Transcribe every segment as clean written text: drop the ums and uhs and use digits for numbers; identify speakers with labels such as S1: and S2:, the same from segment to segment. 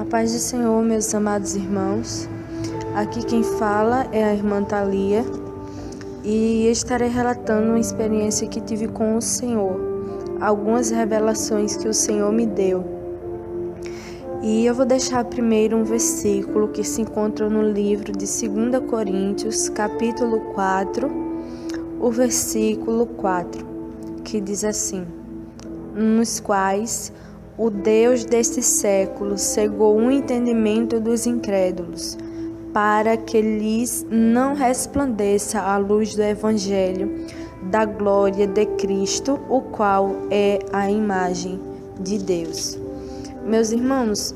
S1: A paz do Senhor, meus amados irmãos. Aqui quem fala é a irmã Thalia e estarei relatando uma experiência que tive com o Senhor, algumas revelações que o Senhor me deu. E eu vou deixar primeiro um versículo que se encontra no livro de 2 Coríntios, capítulo 4, o versículo 4, que diz assim: nos quais o Deus deste século cegou o entendimento dos incrédulos, para que lhes não resplandeça a luz do Evangelho da glória de Cristo, o qual é a imagem de Deus. Meus irmãos,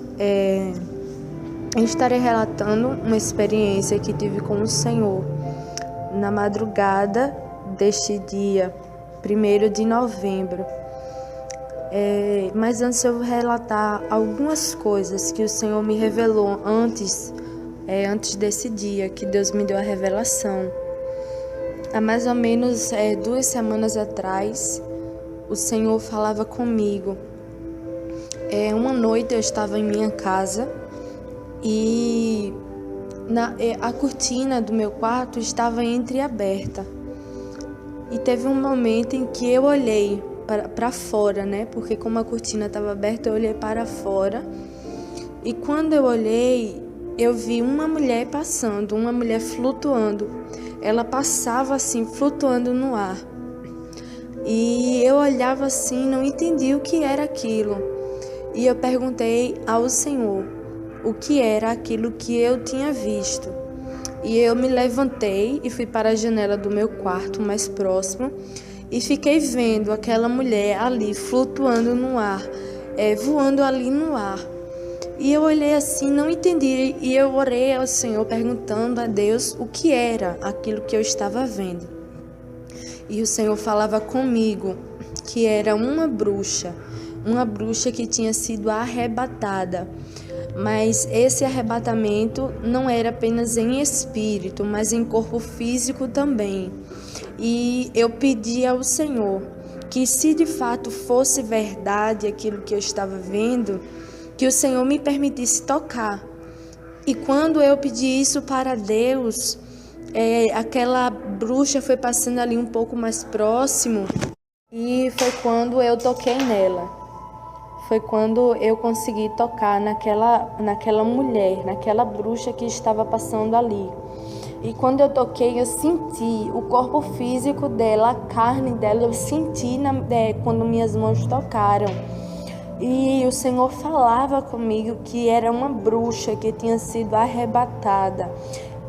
S1: eu estarei relatando uma experiência que tive com o Senhor na madrugada deste dia 1º de novembro. Mas antes eu vou relatar algumas coisas que o Senhor me revelou antes desse dia, que Deus me deu a revelação. Há mais ou menos 2 semanas atrás, o Senhor falava comigo. Uma noite eu estava em minha casa e a cortina do meu quarto estava entreaberta. E teve um momento em que eu olhei para fora, né? Porque como a cortina estava aberta, eu olhei para fora. E quando eu olhei, eu vi uma mulher passando, uma mulher flutuando. Ela passava assim, flutuando no ar. E eu olhava assim, não entendi o que era aquilo. E eu perguntei ao Senhor o que era aquilo que eu tinha visto. E eu me levantei e fui para a janela do meu quarto mais próximo e fiquei vendo aquela mulher ali flutuando no ar, voando ali no ar. E eu olhei assim, não entendi, e eu orei ao Senhor perguntando a Deus o que era aquilo que eu estava vendo. E o Senhor falava comigo que era uma bruxa que tinha sido arrebatada. Mas esse arrebatamento não era apenas em espírito, mas em corpo físico também. E eu pedi ao Senhor que, se de fato fosse verdade aquilo que eu estava vendo, que o Senhor me permitisse tocar. E quando eu pedi isso para Deus, aquela bruxa foi passando ali um pouco mais próximo e foi quando eu toquei nela. Foi quando eu consegui tocar naquela mulher, naquela bruxa que estava passando ali. E quando eu toquei, eu senti o corpo físico dela, a carne dela, eu senti quando minhas mãos tocaram. E o Senhor falava comigo que era uma bruxa que tinha sido arrebatada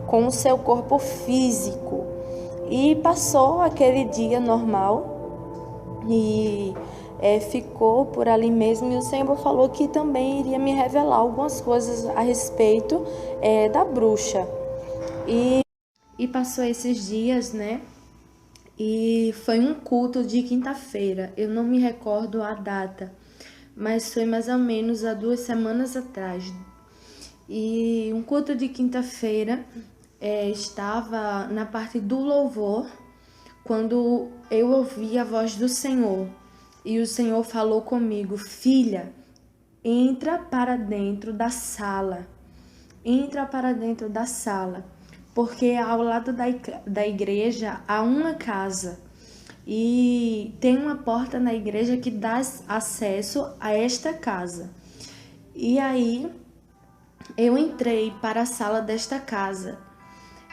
S1: com o seu corpo físico. E passou aquele dia normal e ficou por ali mesmo, e o Senhor falou que também iria me revelar algumas coisas a respeito da bruxa. E passou esses dias, né? E foi um culto de quinta-feira, eu não me recordo a data, mas foi mais ou menos há 2 semanas atrás. E um culto de quinta-feira estava na parte do louvor, quando eu ouvi a voz do Senhor. E o Senhor falou comigo: filha, entra para dentro da sala. Entra para dentro da sala. Porque ao lado da igreja há uma casa. E tem uma porta na igreja que dá acesso a esta casa. E aí eu entrei para a sala desta casa.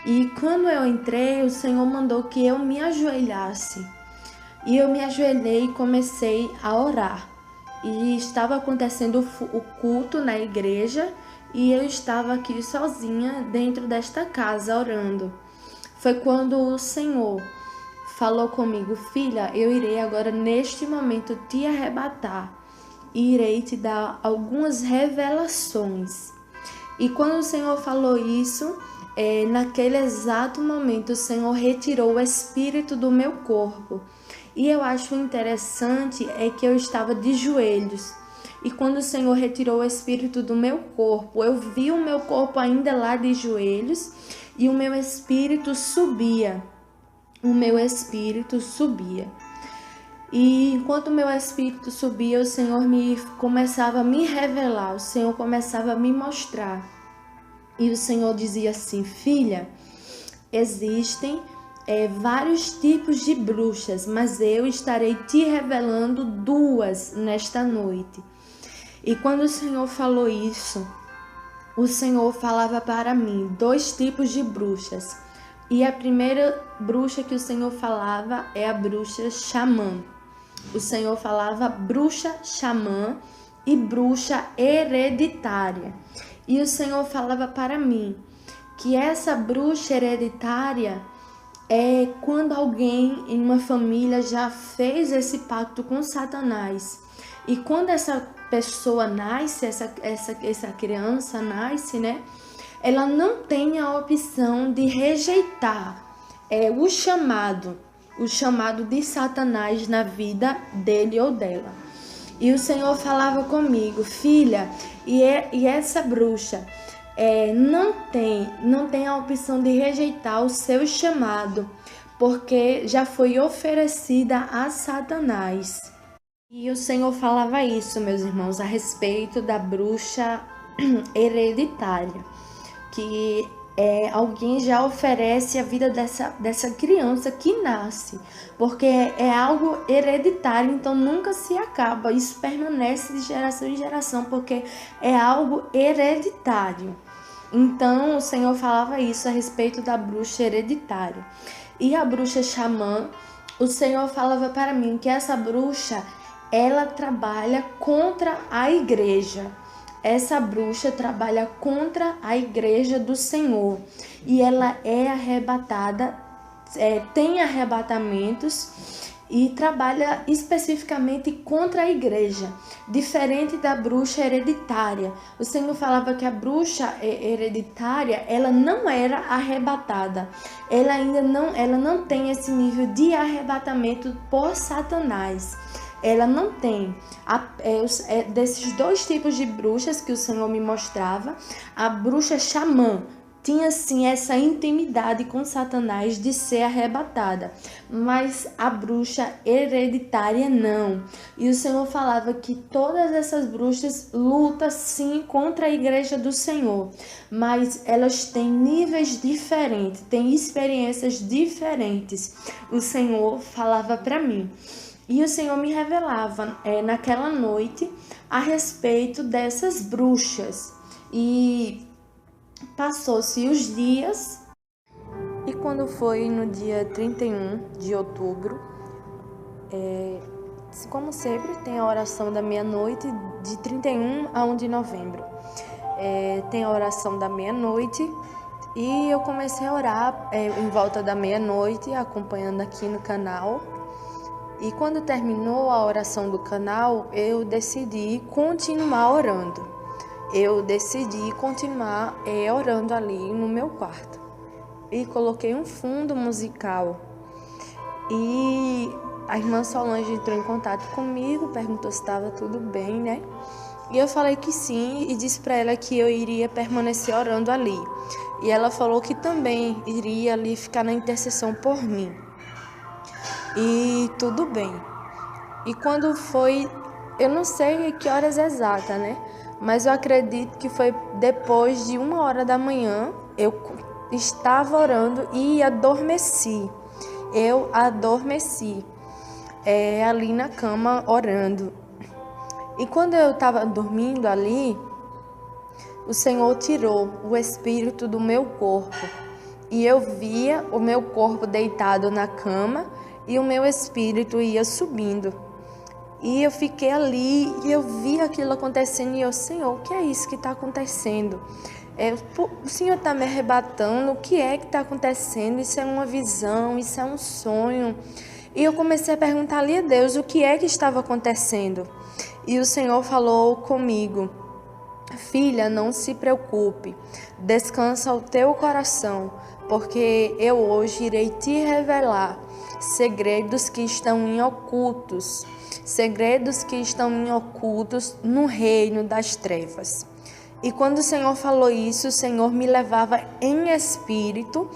S1: E quando eu entrei, o Senhor mandou que eu me ajoelhasse. E eu me ajoelhei e comecei a orar. E estava acontecendo o culto na igreja e eu estava aqui sozinha dentro desta casa orando. Foi quando o Senhor falou comigo: filha, eu irei agora neste momento te arrebatar e irei te dar algumas revelações. E quando o Senhor falou isso, naquele exato momento o Senhor retirou o espírito do meu corpo. E eu acho interessante que eu estava de joelhos. E quando o Senhor retirou o espírito do meu corpo, eu vi o meu corpo ainda lá de joelhos e o meu espírito subia. O meu espírito subia. E enquanto meu espírito subia, o Senhor começava a me revelar, o Senhor começava a me mostrar. E o Senhor dizia assim: filha, existem vários tipos de bruxas, mas eu estarei te revelando 2 nesta noite. E quando o Senhor falou isso, o Senhor falava para mim 2 tipos de bruxas. E a primeira bruxa que o Senhor falava é a bruxa xamã. O Senhor falava bruxa xamã e bruxa hereditária. E o Senhor falava para mim que essa bruxa hereditária é quando alguém em uma família já fez esse pacto com Satanás. E quando essa pessoa nasce, essa criança nasce, né? Ela não tem a opção de rejeitar o chamado de Satanás na vida dele ou dela. E o Senhor falava comigo: filha, e essa bruxa não tem a opção de rejeitar o seu chamado, porque já foi oferecida a Satanás. E o Senhor falava isso, meus irmãos, a respeito da bruxa hereditária, que alguém já oferece a vida dessa criança que nasce, porque é algo hereditário, então nunca se acaba, isso permanece de geração em geração, porque é algo hereditário. Então o Senhor falava isso a respeito da bruxa hereditária. E a bruxa xamã, o Senhor falava para mim que essa bruxa, ela trabalha contra a igreja. Essa bruxa trabalha contra a igreja do Senhor e ela é arrebatada, tem arrebatamentos e trabalha especificamente contra a igreja, diferente da bruxa hereditária. O Senhor falava que a bruxa hereditária, ela não era arrebatada, ela não tem esse nível de arrebatamento por Satanás. Ela não tem. Desses 2 tipos de bruxas que o Senhor me mostrava, a bruxa xamã tinha sim essa intimidade com Satanás de ser arrebatada, mas a bruxa hereditária não. E o Senhor falava que todas essas bruxas lutam sim contra a igreja do Senhor, mas elas têm níveis diferentes, têm experiências diferentes. O Senhor falava para mim. E o Senhor me revelava naquela noite a respeito dessas bruxas. E passou-se os dias. E quando foi no dia 31 de outubro, como sempre, tem a oração da meia-noite, de 31 a 1 de novembro. Tem a oração da meia-noite. E eu comecei a orar em volta da meia-noite, acompanhando aqui no canal. E quando terminou a oração do canal, eu decidi continuar orando. Eu decidi continuar orando ali no meu quarto. E coloquei um fundo musical. E a irmã Solange entrou em contato comigo, perguntou se estava tudo bem, né? E eu falei que sim e disse para ela que eu iria permanecer orando ali. E ela falou que também iria ali ficar na intercessão por mim. E tudo bem. E quando foi, eu não sei que horas exatas, né? Mas eu acredito que foi depois de 1h da manhã, eu estava orando e adormeci. Eu adormeci ali na cama orando. E quando eu estava dormindo ali, o Senhor tirou o espírito do meu corpo. E eu via o meu corpo deitado na cama e o meu espírito ia subindo. E eu fiquei ali e eu vi aquilo acontecendo e eu, Senhor, o que é isso que está acontecendo? O Senhor está me arrebatando, o que é que está acontecendo? Isso é uma visão, isso é um sonho. E eu comecei a perguntar ali a Deus o que é que estava acontecendo. E o Senhor falou comigo: filha, não se preocupe, descansa o teu coração, porque eu hoje irei te revelar segredos que estão em ocultos, no reino das trevas. E quando o Senhor falou isso, o Senhor me levava em espírito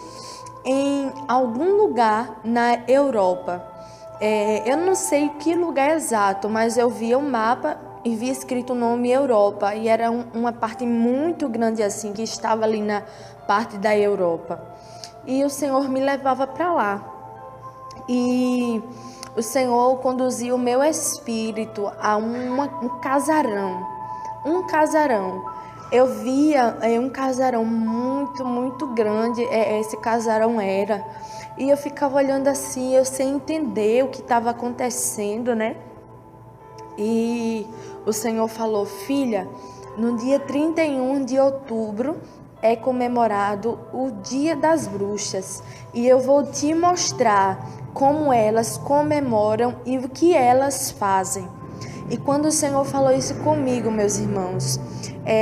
S1: em algum lugar na Europa. Eu não sei que lugar exato, mas eu via o mapa e via escrito o nome Europa, e era uma parte muito grande assim, que estava ali na parte da Europa. E o Senhor me levava para lá. E o Senhor conduziu o meu espírito a um casarão. Um casarão. Eu via um casarão muito, muito grande. Esse casarão era. E eu ficava olhando assim, eu sem entender o que estava acontecendo, né? E o Senhor falou: filha, no dia 31 de outubro é comemorado o Dia das Bruxas, e eu vou te mostrar como elas comemoram e o que elas fazem. E quando o Senhor falou isso comigo, meus irmãos,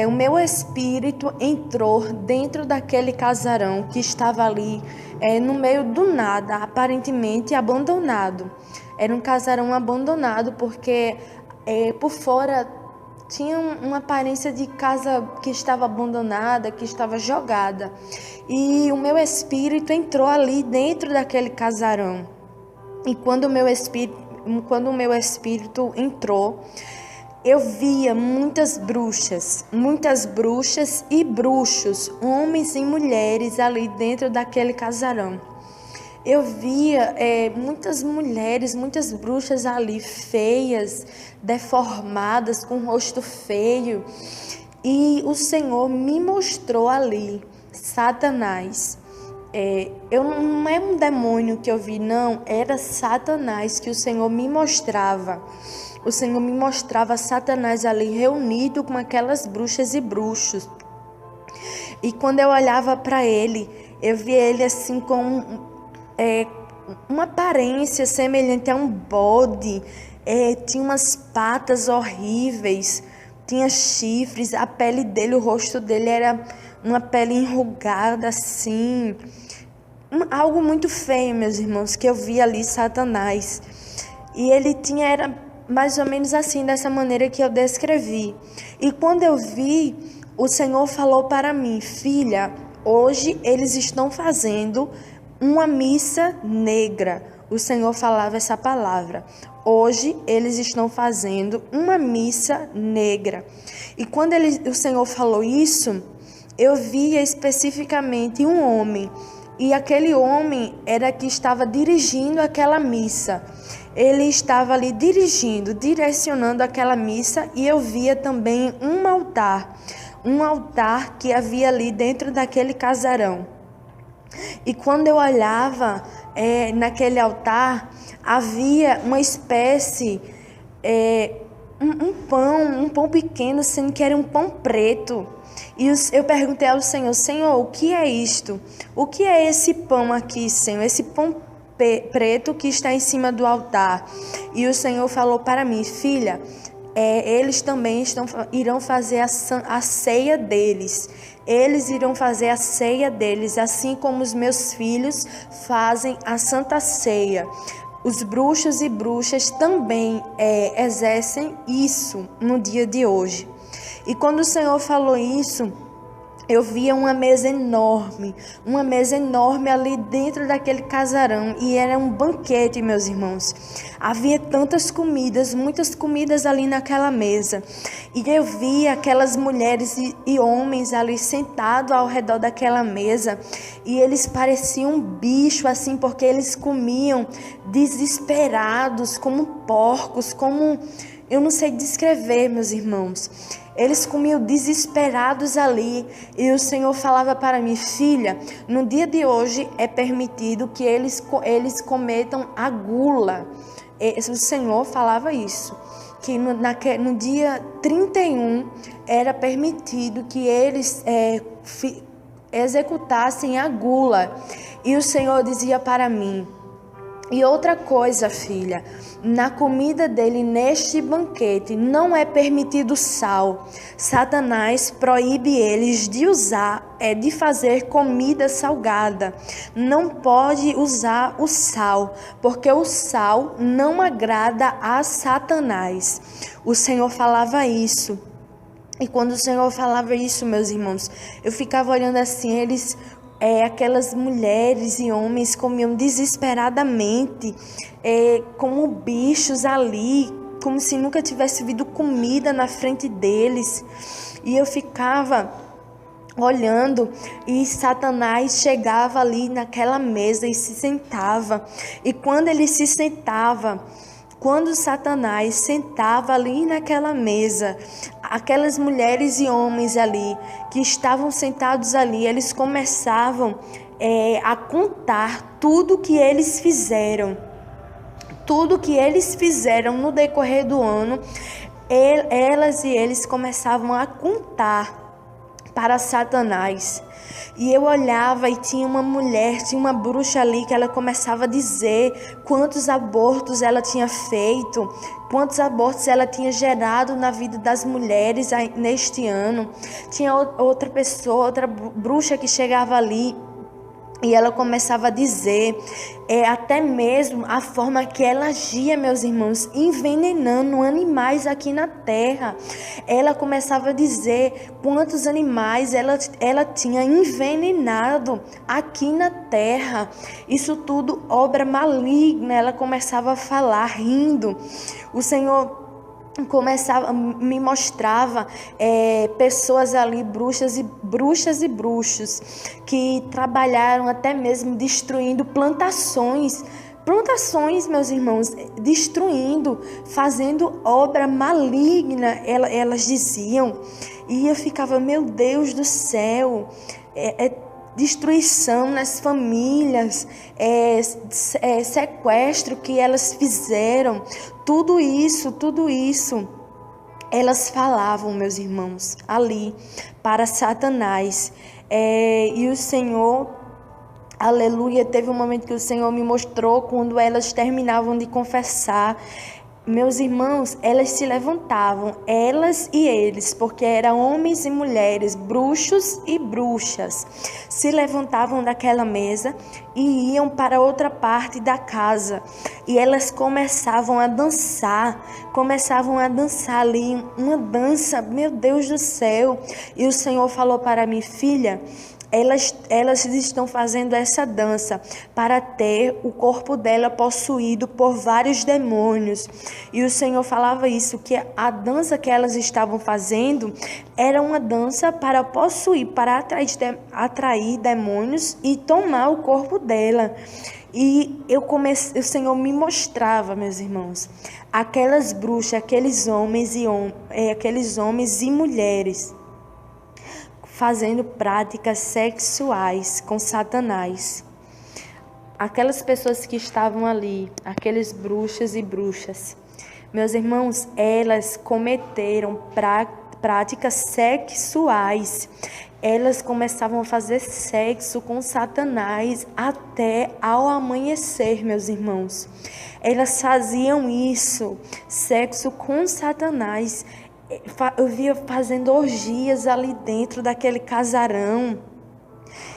S1: o meu espírito entrou dentro daquele casarão que estava ali no meio do nada, aparentemente abandonado. Era um casarão abandonado porque por fora tinha uma aparência de casa que estava abandonada, que estava jogada. E o meu espírito entrou ali dentro daquele casarão. E quando o meu espírito entrou, eu via muitas bruxas e bruxos, homens e mulheres ali dentro daquele casarão. Eu via muitas mulheres, muitas bruxas ali, feias, deformadas, com o rosto feio. E o Senhor me mostrou ali Satanás. Não é um demônio que eu vi, não, era Satanás que o Senhor me mostrava. O Senhor me mostrava Satanás ali reunido com aquelas bruxas e bruxos. E quando eu olhava para ele, eu via ele assim com uma aparência semelhante a um bode. Tinha umas patas horríveis, tinha chifres, a pele dele, o rosto dele era uma pele enrugada assim, algo muito feio, meus irmãos, que eu vi ali Satanás. E ele era mais ou menos assim, dessa maneira que eu descrevi. E quando eu vi, o Senhor falou para mim: filha, hoje eles estão fazendo uma missa negra. O Senhor falava essa palavra: hoje eles estão fazendo uma missa negra. E quando o Senhor falou isso, eu via especificamente um homem, e aquele homem era que estava dirigindo aquela missa. Ele estava ali direcionando aquela missa, e eu via também um altar que havia ali dentro daquele casarão. E quando eu olhava naquele altar, havia uma espécie, um pão pequeno, sendo que era um pão preto. E eu perguntei ao Senhor: Senhor, o que é isto? O que é esse pão aqui, Senhor? Esse pão preto que está em cima do altar. E o Senhor falou para mim: filha, eles também irão fazer a ceia deles. Eles irão fazer a ceia deles, assim como os meus filhos fazem a Santa Ceia. Os bruxos e bruxas também exercem isso no dia de hoje. E quando o Senhor falou isso, eu via uma mesa enorme ali dentro daquele casarão, e era um banquete, meus irmãos. Havia tantas comidas, muitas comidas ali naquela mesa, e eu via aquelas mulheres e homens ali sentados ao redor daquela mesa, e eles pareciam um bicho assim, porque eles comiam desesperados, como porcos, como... Eu não sei descrever, meus irmãos. Eles comiam desesperados ali, e o Senhor falava para mim: filha, no dia de hoje é permitido que eles cometam a gula. O Senhor falava isso, que no dia 31 era permitido que eles executassem a gula. E o Senhor dizia para mim: e outra coisa, filha, na comida dele, neste banquete, não é permitido sal. Satanás proíbe eles de fazer comida salgada. Não pode usar o sal, porque o sal não agrada a Satanás. O Senhor falava isso. E quando o Senhor falava isso, meus irmãos, eu ficava olhando assim, eles aquelas mulheres e homens comiam desesperadamente, como bichos ali, como se nunca tivesse havido comida na frente deles. E eu ficava olhando, e Satanás chegava ali naquela mesa e se sentava. E quando ele se sentava, quando Satanás sentava ali naquela mesa, aquelas mulheres e homens ali que estavam sentados ali, eles começavam a contar tudo que eles fizeram. Tudo que eles fizeram no decorrer do ano, elas e eles começavam a contar para Satanás. E eu olhava e tinha uma mulher, tinha uma bruxa ali que ela começava a dizer quantos abortos ela tinha feito, quantos abortos ela tinha gerado na vida das mulheres neste ano. Tinha outra pessoa, outra bruxa que chegava ali e ela começava a dizer até mesmo a forma que ela agia, meus irmãos, envenenando animais aqui na terra. Ela começava a dizer quantos animais ela tinha envenenado aqui na terra. Isso tudo obra maligna. Ela começava a falar rindo. O Senhor me mostrava pessoas ali, bruxas e bruxos, que trabalharam até mesmo destruindo plantações, meus irmãos, destruindo, fazendo obra maligna, elas diziam. E eu ficava, meu Deus do céu, destruição nas famílias, sequestro que elas fizeram, tudo isso, elas falavam, meus irmãos, ali para Satanás. E o Senhor, aleluia, teve um momento que o Senhor me mostrou quando elas terminavam de confessar. Meus irmãos, elas se levantavam, elas e eles, porque eram homens e mulheres, bruxos e bruxas, se levantavam daquela mesa e iam para outra parte da casa. E elas começavam a dançar ali, uma dança, meu Deus do céu. E o Senhor falou para mim, filha, elas estão fazendo essa dança para ter o corpo dela possuído por vários demônios. E o Senhor falava isso, que a dança que elas estavam fazendo era uma dança para possuir, para atrair demônios e tomar o corpo dela. E o Senhor me mostrava, meus irmãos, aquelas bruxas, aqueles homens e mulheres fazendo práticas sexuais com Satanás. Aquelas pessoas que estavam ali, aqueles bruxos e bruxas, meus irmãos, elas cometeram práticas sexuais. Elas começavam a fazer sexo com Satanás até ao amanhecer, meus irmãos. Elas faziam isso, sexo com Satanás. Eu via fazendo orgias ali dentro daquele casarão.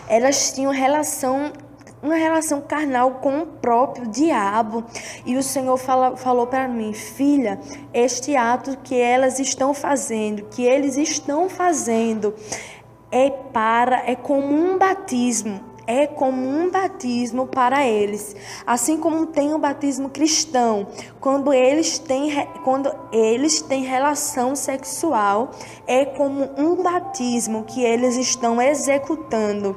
S1: Elas tinham uma relação carnal com o próprio diabo. E o Senhor falou para mim, filha, este ato que eles estão fazendo é como um batismo. É como um batismo para eles. Assim como tem o batismo cristão, quando eles têm relação sexual, é como um batismo que eles estão executando.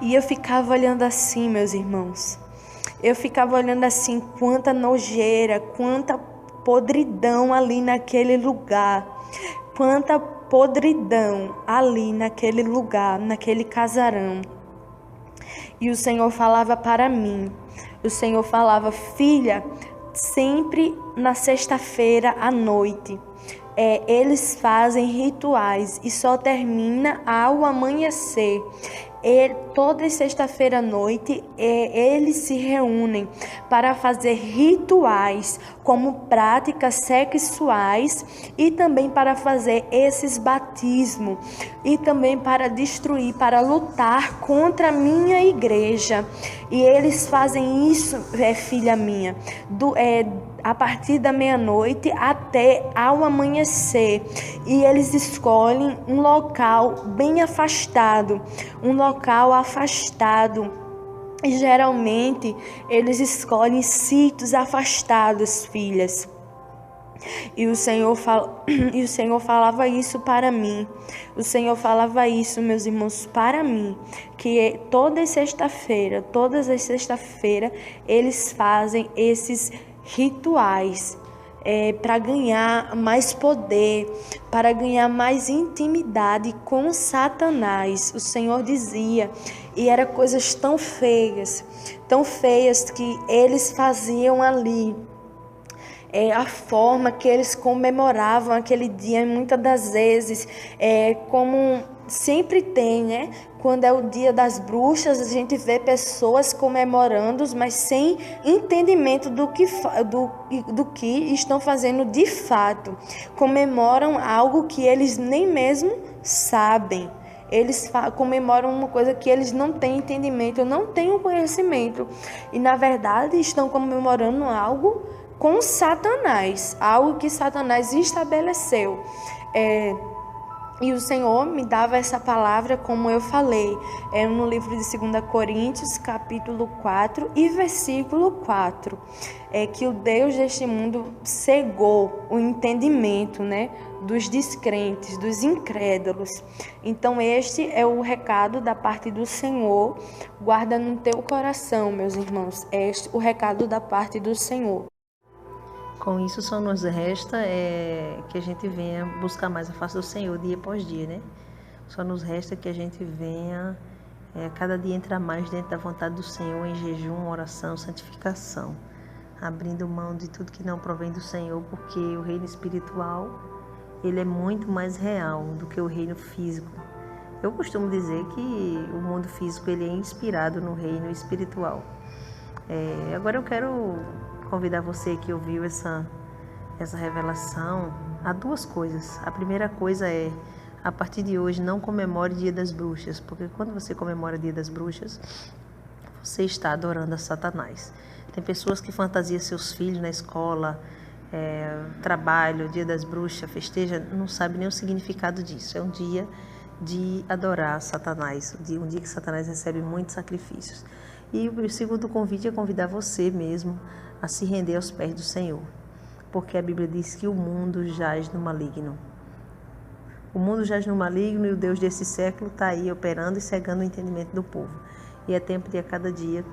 S1: E eu ficava olhando assim, meus irmãos. Eu ficava olhando assim, quanta nojeira, quanta podridão ali naquele lugar. Quanta podridão ali naquele lugar, naquele casarão. E o Senhor falava para mim, o Senhor falava, filha, sempre na sexta-feira à noite, eles fazem rituais e só termina ao amanhecer. Toda sexta-feira à noite, eles se reúnem para fazer rituais como práticas sexuais e também para fazer esses batismos e também para destruir, para lutar contra a minha igreja. E eles fazem isso, filha minha, a partir da meia-noite até ao amanhecer. E eles escolhem um local bem afastado, E geralmente eles escolhem sítios afastados, filhas. E o Senhor falava isso para mim. O Senhor falava isso, meus irmãos, para mim, que todas as sexta-feira, eles fazem esses rituais para ganhar mais poder, para ganhar mais intimidade com Satanás. O Senhor dizia, e eram coisas tão feias que eles faziam ali. A forma que eles comemoravam aquele dia, muitas das vezes, como sempre tem, né? Quando é o dia das bruxas, a gente vê pessoas comemorando, mas sem entendimento do que estão fazendo de fato. Comemoram algo que eles nem mesmo sabem. Eles comemoram uma coisa que eles não têm entendimento, não têm conhecimento. E, na verdade, estão comemorando algo com Satanás, algo que Satanás estabeleceu. E o Senhor me dava essa palavra, como eu falei, no livro de 2 Coríntios, capítulo 4 e versículo 4, que o Deus deste mundo cegou o entendimento, né, dos descrentes, dos incrédulos. Então este é o recado da parte do Senhor. Guarda no teu coração, meus irmãos, o recado da parte do Senhor.
S2: Com isso, só nos resta que a gente venha buscar mais a face do Senhor dia após dia, né? Só nos resta que a gente venha cada dia entrar mais dentro da vontade do Senhor em jejum, oração, santificação, abrindo mão de tudo que não provém do Senhor, porque o reino espiritual, ele é muito mais real do que o reino físico. Eu costumo dizer que o mundo físico, ele é inspirado no reino espiritual. Agora eu quero convidar você que ouviu essa revelação a duas coisas. A primeira coisa é, a partir de hoje, não comemore Dia das Bruxas, porque quando você comemora Dia das Bruxas, você está adorando a Satanás. Tem pessoas que fantasiam seus filhos na escola, trabalho, Dia das Bruxas, festeja, não sabe nem o significado disso. É um dia de adorar Satanás, um dia que Satanás recebe muitos sacrifícios. E o segundo convite é convidar você mesmo a se render aos pés do Senhor, porque a Bíblia diz que o mundo jaz no maligno. O mundo jaz no maligno e o Deus desse século está aí operando e cegando o entendimento do povo. E é tempo de a cada dia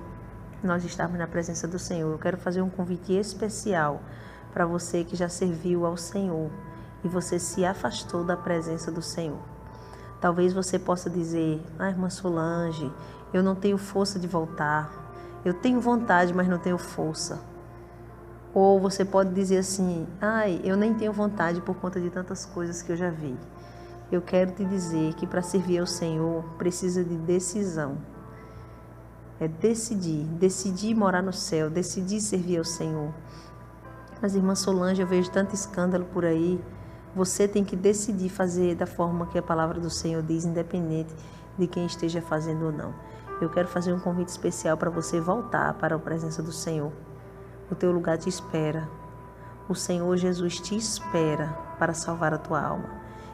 S2: nós estarmos na presença do Senhor. Eu quero fazer um convite especial para você que já serviu ao Senhor e você se afastou da presença do Senhor. Talvez você possa dizer, irmã Solange, eu não tenho força de voltar. Eu tenho vontade, mas não tenho força. Ou você pode dizer assim, eu nem tenho vontade por conta de tantas coisas que eu já vi. Eu quero te dizer que para servir ao Senhor precisa de decisão. É decidir morar no céu, decidir servir ao Senhor. Mas, irmã Solange, eu vejo tanto escândalo por aí. Você tem que decidir fazer da forma que a palavra do Senhor diz, independente de quem esteja fazendo ou não. Eu quero fazer um convite especial para você voltar para a presença do Senhor. O teu lugar te espera. O Senhor Jesus te espera para salvar a tua alma.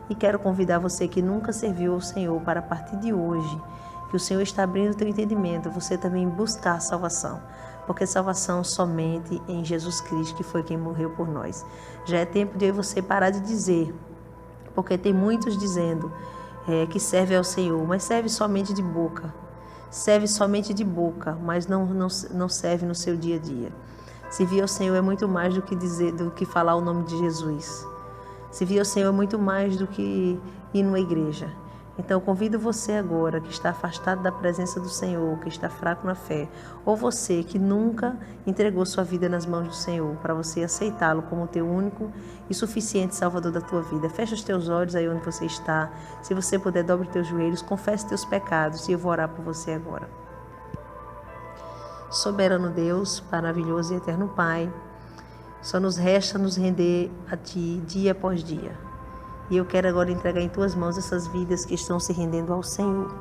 S2: E quero convidar você que nunca serviu ao Senhor para a partir de hoje, que o Senhor está abrindo o teu entendimento, você também buscar salvação. Porque salvação somente em Jesus Cristo, que foi quem morreu por nós. Já é tempo de você parar de dizer, porque tem muitos dizendo que serve ao Senhor, mas serve somente de boca. Serve somente de boca, mas não serve no seu dia a dia. Servir ao Senhor é muito mais do que falar o nome de Jesus. Servir ao Senhor é muito mais do que ir numa igreja. Então eu convido você agora, que está afastado da presença do Senhor, que está fraco na fé, ou você que nunca entregou sua vida nas mãos do Senhor, para você aceitá-lo como teu único e suficiente Salvador da tua vida. Fecha os teus olhos aí onde você está. Se você puder, dobre os teus joelhos, confesse teus pecados e eu vou orar por você agora. Soberano Deus, maravilhoso e eterno Pai, só nos resta nos render a Ti dia após dia. E eu quero agora entregar em Tuas mãos essas vidas que estão se rendendo ao Senhor.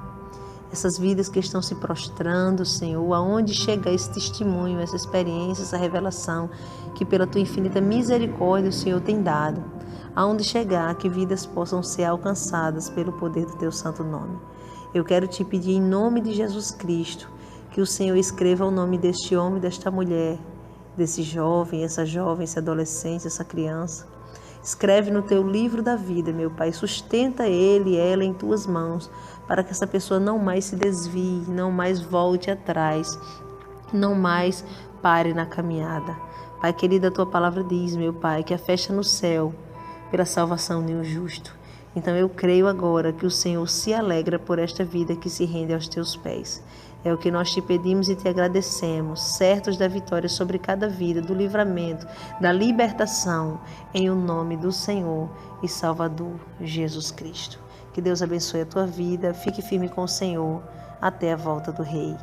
S2: essas vidas que estão se prostrando, Senhor, aonde chega esse testemunho, essa experiência, essa revelação que pela Tua infinita misericórdia o Senhor tem dado, aonde chegar que vidas possam ser alcançadas pelo poder do Teu santo nome. Eu quero Te pedir em nome de Jesus Cristo que o Senhor escreva o nome deste homem, desta mulher, desse jovem, esse adolescente, essa criança. Escreve no Teu livro da vida, meu Pai, sustenta ele e ela em Tuas mãos, para que essa pessoa não mais se desvie, não mais volte atrás, não mais pare na caminhada. Pai querido, a Tua palavra diz, meu Pai, que a fé está no céu pela salvação de um justo. Então eu creio agora que o Senhor se alegra por esta vida que se rende aos Teus pés. É o que nós Te pedimos e Te agradecemos, certos da vitória sobre cada vida, do livramento, da libertação, em o nome do Senhor e Salvador Jesus Cristo. Que Deus abençoe a tua vida, fique firme com o Senhor, até a volta do Rei.